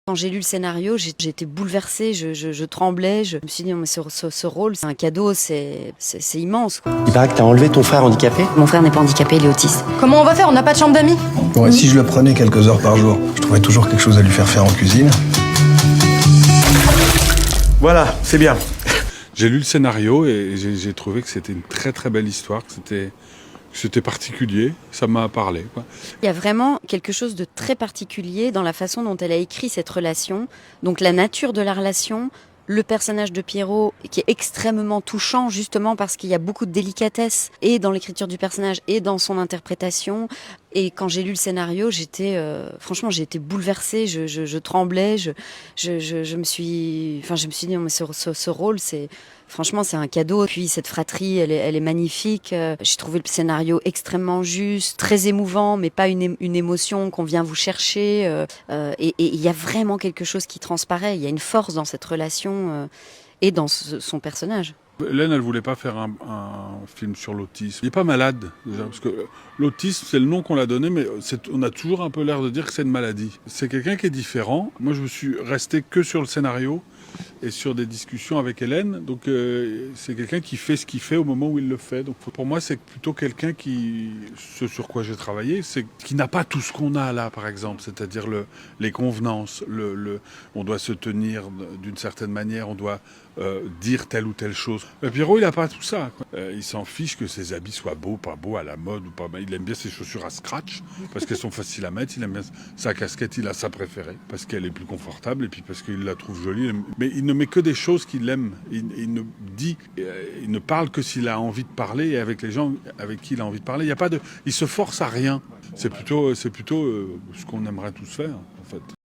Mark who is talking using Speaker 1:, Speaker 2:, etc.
Speaker 1: Quand j'ai lu le scénario, j'ai été bouleversée, je tremblais, je me suis dit, non, mais ce rôle, c'est un cadeau, c'est immense, quoi.
Speaker 2: Il paraît que t'as enlevé ton frère handicapé.
Speaker 1: Mon frère n'est pas handicapé, il est autiste.
Speaker 3: Comment on va faire? On n'a pas de chambre d'amis?
Speaker 4: Ouais, si je le prenais quelques heures par jour, je trouverais toujours quelque chose à lui faire en cuisine.
Speaker 5: Voilà, c'est bien. J'ai lu le scénario et j'ai trouvé que c'était une très très belle histoire, que c'était particulier, ça m'a parlé, quoi.
Speaker 1: Il y a vraiment quelque chose de très particulier dans la façon dont elle a écrit cette relation, donc la nature de la relation, le personnage de Pierrot qui est extrêmement touchant justement parce qu'il y a beaucoup de délicatesse et dans l'écriture du personnage et dans son interprétation. Et quand j'ai lu le scénario, franchement, j'ai été bouleversée, je tremblais, je me suis dit, non, mais ce rôle, franchement, c'est un cadeau. Puis cette fratrie, elle est magnifique. J'ai trouvé le scénario extrêmement juste, très émouvant, mais pas une émotion qu'on vient vous chercher. Et il y a vraiment quelque chose qui transparaît. Il y a une force dans cette relation et dans son personnage.
Speaker 5: Hélène, elle voulait pas faire un film sur l'autisme. Il n'est pas malade, déjà, parce que l'autisme, c'est le nom qu'on l'a donné, mais on a toujours un peu l'air de dire que c'est une maladie. C'est quelqu'un qui est différent. Moi, je me suis resté que sur le scénario et sur des discussions avec Hélène. Donc, c'est quelqu'un qui fait ce qu'il fait au moment où il le fait. Donc, pour moi, c'est plutôt quelqu'un ce sur quoi j'ai travaillé, c'est qui n'a pas tout ce qu'on a là, par exemple, c'est-à-dire les convenances, on doit se tenir d'une certaine manière, on doit dire telle ou telle chose. Pierrot, il n'a pas tout ça, quoi. Il s'en fiche que ses habits soient beaux, pas beaux, à la mode ou pas. Il aime bien ses chaussures à scratch parce qu'elles sont faciles à mettre. Il aime bien sa casquette, il a sa préférée parce qu'elle est plus confortable et puis parce qu'il la trouve jolie. Mais il ne met que des choses qu'il aime. Il ne parle que s'il a envie de parler et avec les gens avec qui il a envie de parler. Il se force à rien. C'est plutôt ce qu'on aimerait tous faire, en fait.